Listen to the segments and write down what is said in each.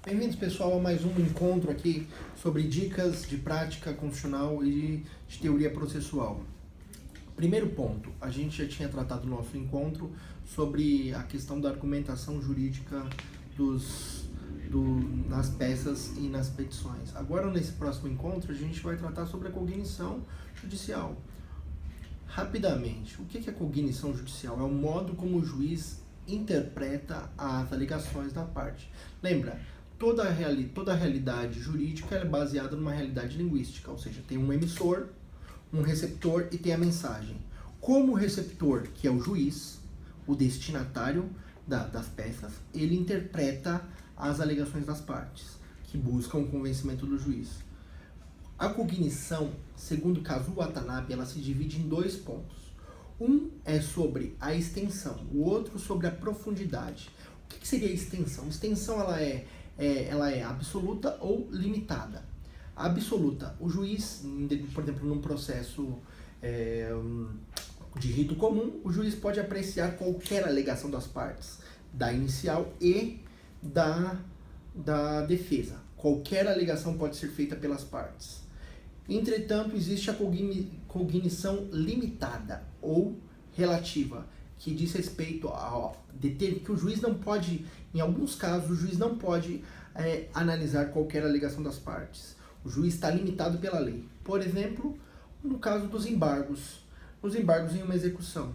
Bem-vindos, pessoal, a mais um encontro aqui sobre dicas de prática constitucional e de teoria processual. Primeiro ponto, a gente já tinha tratado no nosso encontro sobre a questão da argumentação jurídica nas peças e nas petições. Agora, nesse próximo encontro, a gente vai tratar sobre a cognição judicial. Rapidamente, o que é cognição judicial? É o modo como o juiz interpreta as alegações da parte. Lembra, toda a realidade jurídica é baseada numa realidade linguística, ou seja, tem um emissor, um receptor e tem a mensagem. Como o receptor, que é o juiz, o destinatário das peças, ele interpreta as alegações das partes, que buscam o convencimento do juiz. A cognição, segundo o caso Watanabe, ela se divide em dois pontos. Um é sobre a extensão, o outro sobre a profundidade. O que seria a extensão? A extensão ela é absoluta ou limitada. A absoluta, o juiz, por exemplo, num processo de rito comum, o juiz pode apreciar qualquer alegação das partes, da inicial e da defesa. Qualquer alegação pode ser feita pelas partes. Entretanto, existe a cognição limitada ou relativa, que diz respeito a que o juiz não pode, em alguns casos, o juiz não pode analisar qualquer alegação das partes. O juiz está limitado pela lei. Por exemplo, no caso dos embargos, nos embargos em uma execução.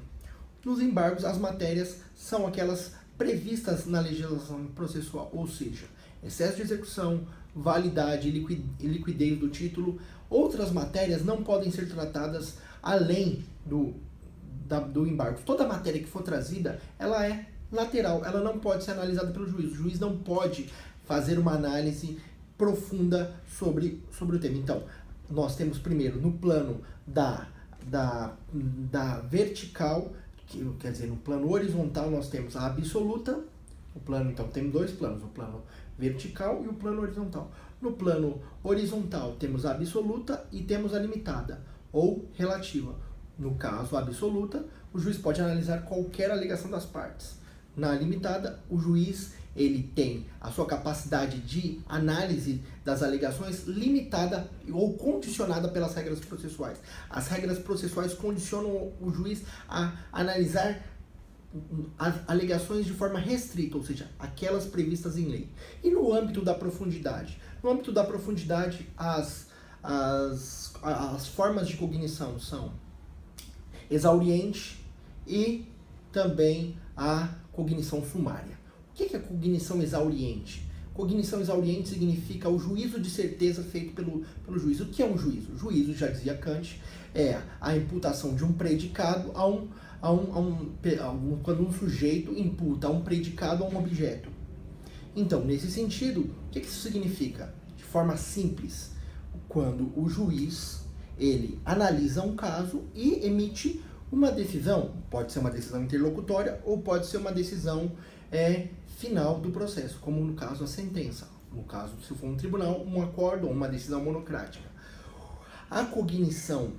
Nos embargos, as matérias são aquelas previstas na legislação processual, ou seja, excesso de execução, validade e liquidez do título. Outras matérias não podem ser tratadas além do embargo. Toda matéria que for trazida, ela é lateral, ela não pode ser analisada pelo juiz. O juiz não pode fazer uma análise profunda sobre o tema. Então, nós temos primeiro no plano da vertical, quer dizer, no plano horizontal nós temos a absoluta, o plano, então, tem dois planos, o plano vertical e o plano horizontal. No plano horizontal temos a absoluta e temos a limitada, ou relativa. No caso, a absoluta, o juiz pode analisar qualquer alegação das partes. Na limitada, o juiz ele tem a sua capacidade de análise das alegações limitada ou condicionada pelas regras processuais. As regras processuais condicionam o juiz a analisar as alegações de forma restrita, ou seja, aquelas previstas em lei. E no âmbito da profundidade? No âmbito da profundidade, as formas de cognição são exauriente e também a cognição sumária. O que é cognição exauriente? Cognição exauriente significa o juízo de certeza feito pelo juiz. O que é um juízo? O juízo, já dizia Kant, é a imputação de um predicado quando um sujeito imputa um predicado a um objeto. Então, nesse sentido, o que isso significa? De forma simples, quando o juiz ele analisa um caso e emite uma decisão, pode ser uma decisão interlocutória ou pode ser uma decisão final do processo, como no caso a sentença. No caso, se for um tribunal, um acordo ou uma decisão monocrática. A cognição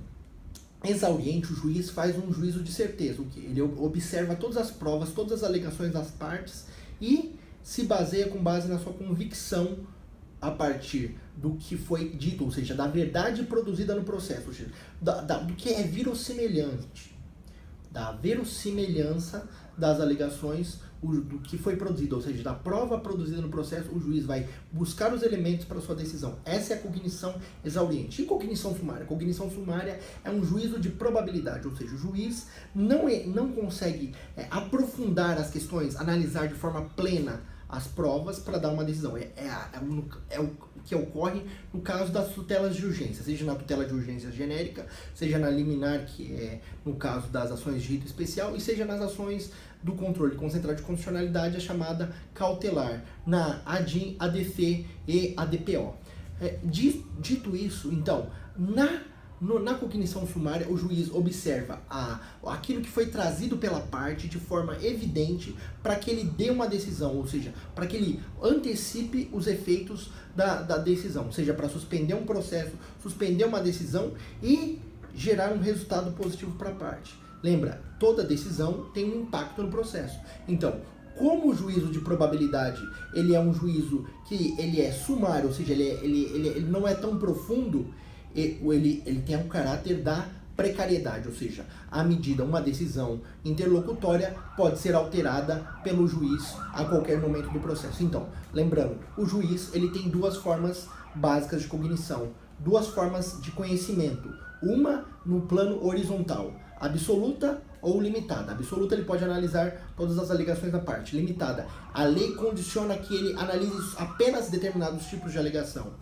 exauriente, o juiz faz um juízo de certeza. Ele observa todas as provas, todas as alegações das partes e se baseia com base na sua convicção a partir do que foi dito, ou seja, da verdade produzida no processo, ou seja, do que é verossemelhante, da verossimilhança das alegações do que foi produzido, ou seja, da prova produzida no processo, o juiz vai buscar os elementos para sua decisão. Essa é a cognição exauriente. E cognição sumária? Cognição sumária é um juízo de probabilidade, ou seja, o juiz não consegue aprofundar as questões, analisar de forma plena as provas para dar uma decisão. É o que ocorre no caso das tutelas de urgência, seja na tutela de urgência genérica, seja na liminar, que é no caso das ações de rito especial, e seja nas ações do controle concentrado de constitucionalidade, a chamada cautelar, na ADIM, ADC e ADPO. Dito isso, então, na cognição sumária, o juiz observa aquilo que foi trazido pela parte de forma evidente para que ele dê uma decisão, ou seja, para que ele antecipe os efeitos da decisão, ou seja, para suspender um processo, suspender uma decisão e gerar um resultado positivo para a parte. Lembra, toda decisão tem um impacto no processo. Então, como o juízo de probabilidade ele é um juízo que ele é sumário, ou seja, ele não é tão profundo, ele tem um caráter da precariedade, ou seja, à medida uma decisão interlocutória pode ser alterada pelo juiz a qualquer momento do processo. Então, lembrando, o juiz ele tem duas formas básicas de cognição, duas formas de conhecimento. Uma no plano horizontal, absoluta ou limitada. Absoluta, ele pode analisar todas as alegações da parte. Limitada, a lei condiciona que ele analise apenas determinados tipos de alegação.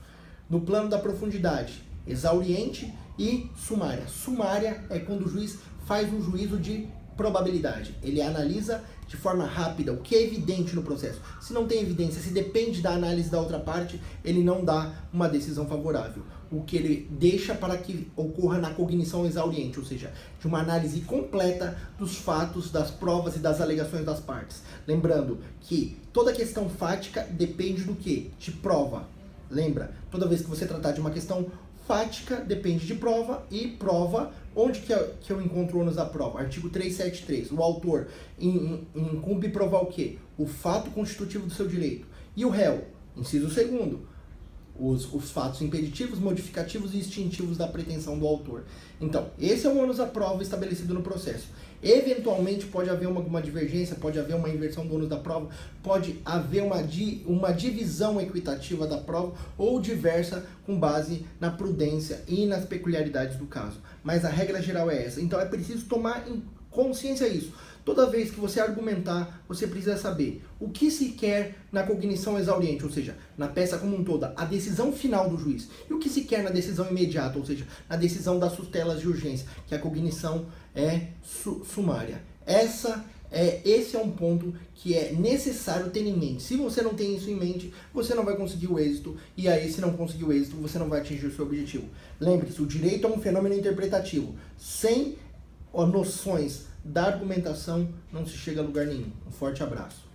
No plano da profundidade, exauriente e sumária. Sumária é quando o juiz faz um juízo de probabilidade. Ele analisa de forma rápida o que é evidente no processo. Se não tem evidência, se depende da análise da outra parte, ele não dá uma decisão favorável. O que ele deixa para que ocorra na cognição exauriente, ou seja, de uma análise completa dos fatos, das provas e das alegações das partes. Lembrando que toda questão fática depende do quê? De prova. Lembra? Toda vez que você tratar de uma questão fática, depende de prova, e prova, onde que eu encontro o ônus da prova? Artigo 373, o autor incumbe provar o quê? O fato constitutivo do seu direito. E o réu? Inciso 2º, os fatos impeditivos, modificativos e extintivos da pretensão do autor. Então, esse é o ônus da prova estabelecido no processo. Eventualmente pode haver uma divergência, pode haver uma inversão do ônus da prova, pode haver uma divisão equitativa da prova ou diversa com base na prudência e nas peculiaridades do caso. Mas a regra geral é essa. Então é preciso tomar em consciência isso. Toda vez que você argumentar, você precisa saber o que se quer na cognição exauriente, ou seja, na peça como um todo, a decisão final do juiz, e o que se quer na decisão imediata, ou seja, na decisão das sustelas de urgência, que a cognição é sumária. Esse é um ponto que é necessário ter em mente. Se você não tem isso em mente, você não vai conseguir o êxito, e aí, se não conseguir o êxito, você não vai atingir o seu objetivo. Lembre-se, o direito é um fenômeno interpretativo. Sem noções da argumentação, não se chega a lugar nenhum. Um forte abraço.